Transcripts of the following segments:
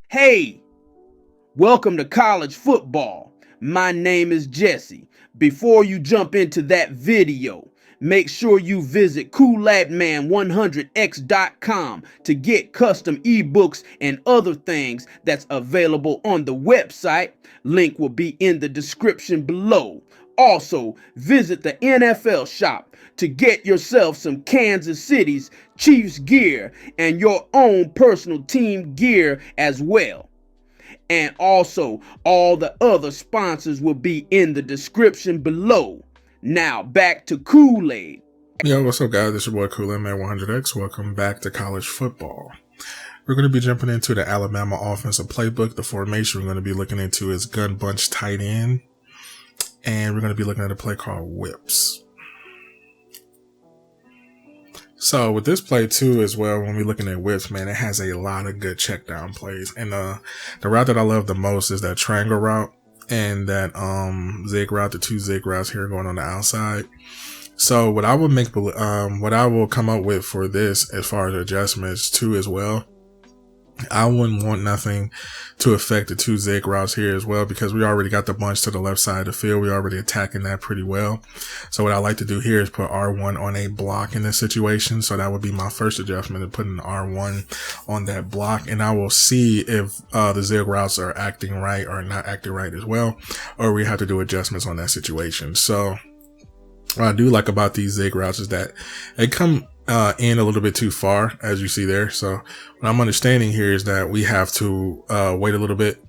Hey, welcome to college football. My name is Jesse. Before you jump into that video, make sure you visit coolladman100x.com to get custom ebooks and other things that's available on the website. Link will be in the description below. Also, visit the NFL shop to get yourself some Kansas City's Chiefs gear and your own personal team gear as well. And also, all the other sponsors will be in the description below. Now, back to Kool-Aid. Yo, what's up, guys? This is your boy Kool-Aid100x. Welcome back to college football. We're going to be jumping into the Alabama offensive playbook. The formation we're going to be looking into is gun bunch tight end. And we're going to be looking at a play called WHIPS. So with this play too as well, when we're looking at WHIPS, man, it has a lot of good check down plays. And the route that I love the most is that triangle route and that zig route, the two zig routes here going on the outside. So what I will come up with for this as far as adjustments too as well, I wouldn't want nothing to affect the two zig routes here as well, because we already got the bunch to the left side of the field. We're already attacking that pretty well. So what I like to do here is put R1 on a block in this situation. So that would be my first adjustment, of putting R1 on that block. And I will see if the zig routes are acting right or not acting right as well, or we have to do adjustments on that situation. So what I do like about these zig routes is that they come in a little bit too far, as you see there. So what I'm understanding here is that we have to wait a little bit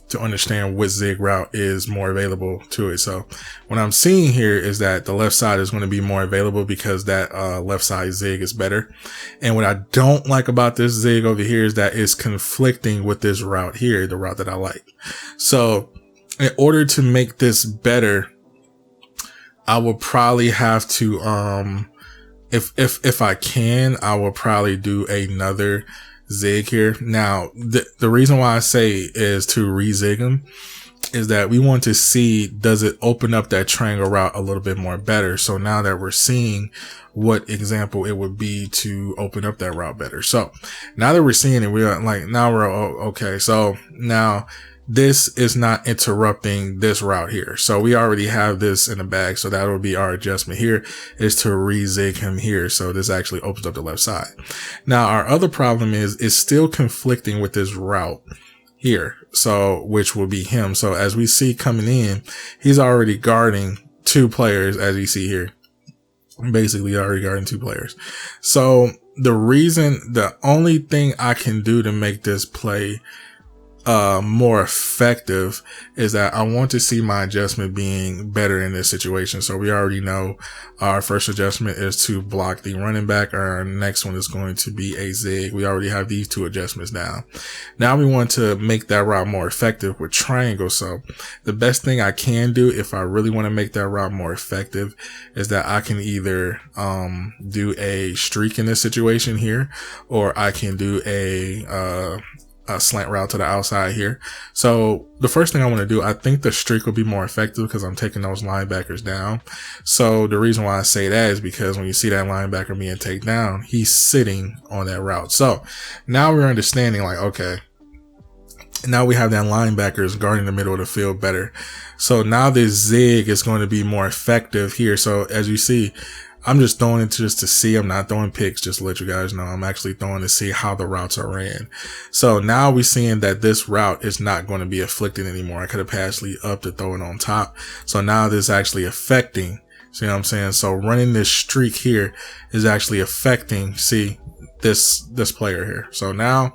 to understand what zig route is more available to it. So what I'm seeing here is that the left side is going to be more available because that left side zig is better. And what I don't like about this zig over here is that it's conflicting with this route here, the route that I like. So in order to make this better, I will probably have to if I can, I will probably do another zig here. Now, the reason why I say is to re-zig them is that we want to see, does it open up that triangle route a little bit more better? So now that we're seeing what example it would be to open up that route better. So now that we're seeing it, we're like, now we're okay. So now this is not interrupting this route here. So we already have this in the bag. So that would be our adjustment here, is to re-zig him here. So this actually opens up the left side. Now our other problem is it's still conflicting with this route here. So which will be him. So as we see coming in, he's already guarding two players, as you see here. Basically already guarding two players. So the only thing I can do to make this play more effective is that I want to see my adjustment being better in this situation. So we already know our first adjustment is to block the running back. Our next one is going to be a zig. We already have these two adjustments down. Now we want to make that route more effective with triangle. So the best thing I can do if I really want to make that route more effective is that I can either do a streak in this situation here, or I can do a slant route to the outside here. So the first thing I want to do, I think the streak will be more effective because I'm taking those linebackers down. So the reason why I say that is because when you see that linebacker being taken down, he's sitting on that route. So now we're understanding, like, okay, now we have that linebackers guarding the middle of the field better. So now this zig is going to be more effective here. So as you see, I'm just throwing it just to see. I'm not throwing picks, just to let you guys know. I'm actually throwing to see how the routes are ran. So now we're seeing that this route is not going to be afflicted anymore. I could have passed Lee up to throw it on top. So now this is actually affecting. See what I'm saying? So running this streak here is actually affecting, see, this player here. So now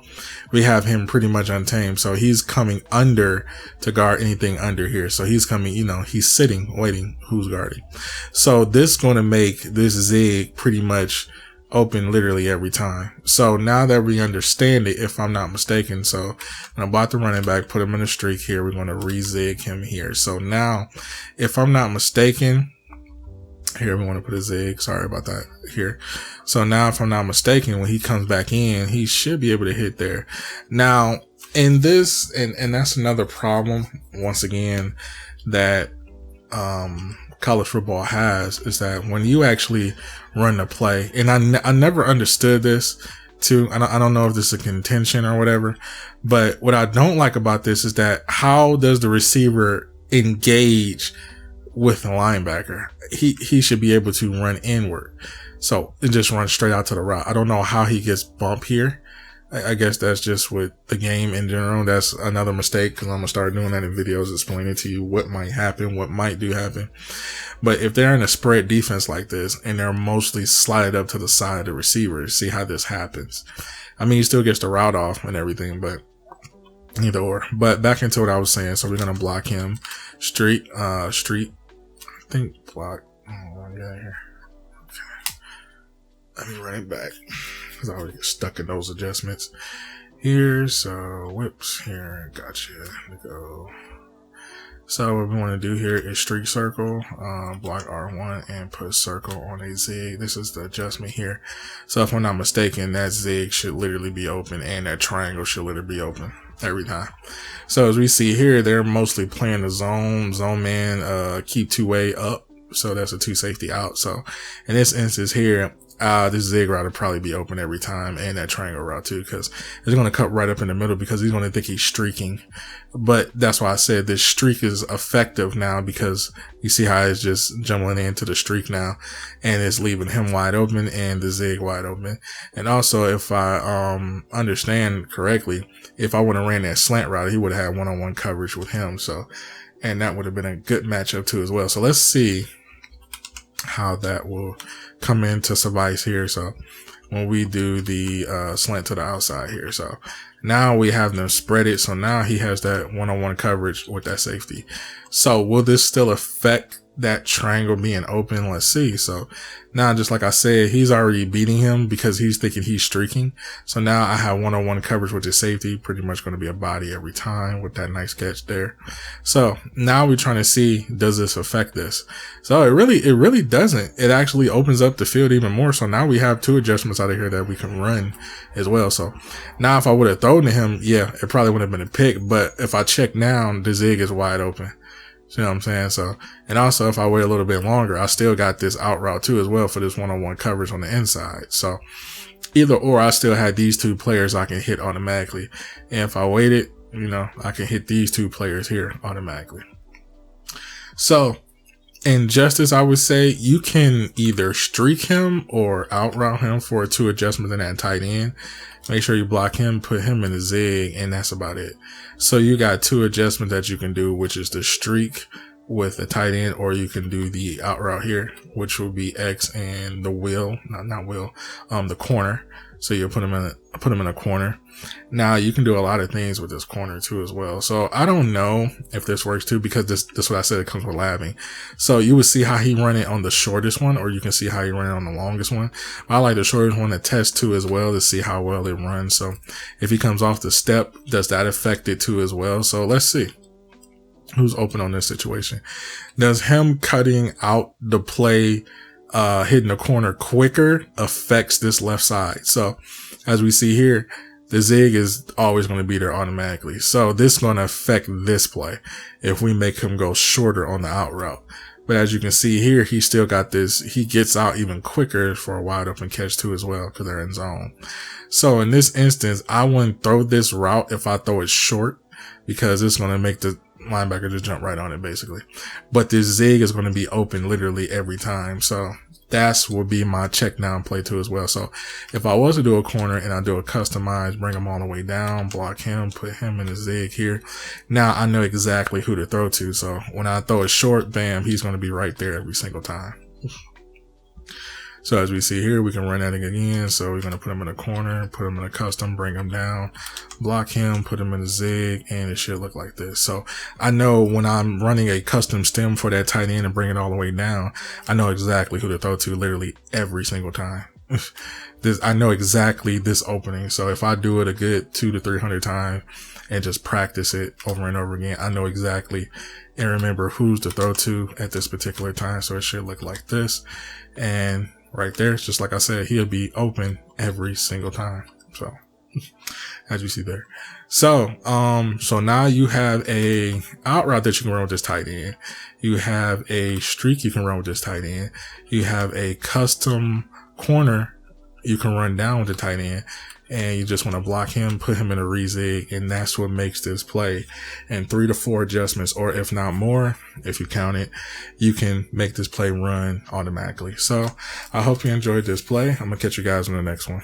we have him pretty much untamed. So he's coming under to guard anything under here. So he's coming, he's sitting, waiting, who's guarding. So this is going to make this zig pretty much open literally every time. So now that we understand it, if I'm not mistaken, so I'm about to running back, put him in a streak here. We're going to re-zig him here. So now, if I'm not mistaken, here we want to put a zig, sorry about that here. So now if I'm not mistaken, when he comes back in, he should be able to hit there. Now in this, and that's another problem once again, that college football has is that when you actually run the play, and I never understood this too. I don't know if this is a contention or whatever, but what I don't like about this is that how does the receiver engage with the linebacker? He should be able to run inward. So it just runs straight out to the route. I don't know how he gets bumped here. I guess that's just with the game in general. That's another mistake because I'm going to start doing that in videos explaining to you what might happen, what might do happen. But if they're in a spread defense like this and they're mostly slided up to the side of the receiver, see how this happens. I mean, he still gets the route off and everything, but either or. But back into what I was saying. So we're going to block him. Street. I think block. Oh, get out of here. Okay. Let me run it back. Because I already get stuck in those adjustments here. So whips here. Gotcha. Go. So what we want to do here is streak circle, block R1 and put circle on a zig. This is the adjustment here. So if I'm not mistaken, that zig should literally be open and that triangle should literally be open every time. So as we see here, they're mostly playing the zone man, keep two-way up. So that's a two safety out. So in this instance here, this zig route will probably be open every time, and that triangle route too, because it's going to cut right up in the middle because he's going to think he's streaking. But that's why I said this streak is effective now, because you see how it's just jumbling into the streak now, and it's leaving him wide open and the zig wide open. And also, if I understand correctly, if I would have ran that slant route, he would have had one-on-one coverage with him. So, and that would have been a good matchup too as well. So let's see how that will come into suffice here. So when we do the slant to the outside here, so now we have them spread it. So now he has that one-on-one coverage with that safety. So will this still affect that triangle being open? Let's see. So now, just like I said, he's already beating him because he's thinking he's streaking. So now I have one-on-one coverage with his safety, pretty much going to be a body every time with that nice catch there. So now we're trying to see, does this affect this? So it really doesn't. It actually opens up the field even more. So now we have two adjustments out of here that we can run as well. So now if I would have thrown to him, yeah, it probably would have been a pick. But if I check now, the zig is wide open. You know what I'm saying? So, and also if I wait a little bit longer, I still got this out route too as well for this one-on-one coverage on the inside. So either or, I still had these two players I can hit automatically. And if I waited, you know, I can hit these two players here automatically. So in justice, I would say you can either streak him or out route him for a two adjustment in that tight end. Make sure you block him, put him in the zig, and that's about it. So you got two adjustments that you can do, which is the streak with a tight end, or you can do the out route here, which will be X and the wheel, the corner. So you put him in a corner. Now you can do a lot of things with this corner too as well. So I don't know if this works too, because this what I said, it comes with labbing. So you would see how he run it on the shortest one, or you can see how he run it on the longest one. I like the shortest one to test too as well, to see how well it runs. So if he comes off the step, does that affect it too as well? So let's see who's open on this situation. Does him cutting out the play, hitting the corner quicker affects this left side? So as we see here, the zig is always going to be there automatically. So this is going to affect this play if we make him go shorter on the out route. But as you can see here, he still got this. He gets out even quicker for a wide open catch too as well, because they're in zone. So in this instance, I wouldn't throw this route if I throw it short, because it's going to make the linebacker just jump right on it basically. But this zig is going to be open literally every time. So that's would be my check down play too as well. So if I was to do a corner and I do a customized, bring him all the way down, block him, put him in the zig here, now I know exactly who to throw to. So when I throw it short, bam, he's going to be right there every single time. So as we see here, we can run that again. So we're going to put him in a corner, put him in a custom, bring him down, block him, put him in a zig, and it should look like this. So I know when I'm running a custom stem for that tight end and bring it all the way down, I know exactly who to throw to literally every single time. I know exactly this opening. So if I do it a good 200 to 300 times and just practice it over and over again, I know exactly and remember who's to throw to at this particular time. So it should look like this. And right there, it's just like I said, he'll be open every single time. So as you see there. So, so now you have a out route that you can run with this tight end. You have a streak you can run with this tight end. You have a custom corner you can run down with the tight end, and you just want to block him, put him in a rezig, and that's what makes this play. And 3 to 4 adjustments, or if not more, if you count it, you can make this play run automatically. So I hope you enjoyed this play. I'm gonna catch you guys in the next one.